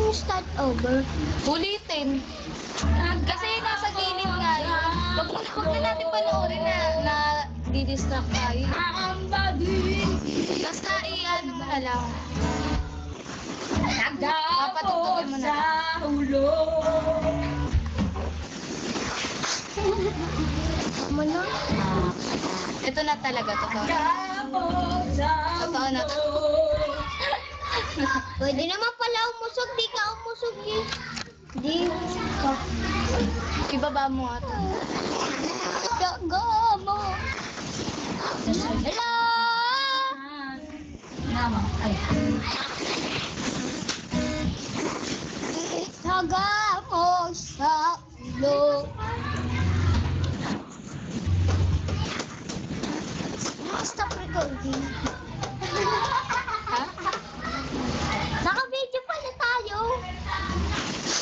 yung start over? Ulitin. Kasi nasa gilid nga yun. Huwag na natin panoorin na di-distract tayo. Basta i-ano mo na lang. Papatugtugin mo na lang. Tama na. Ito na talaga, totoo na. Totoo na to. Pwede naman pala umusog, di ka umusog eh. Di ka. Ibaba mo ito. Daga mo. Hello! Daga mo sa ulo. Stop recording.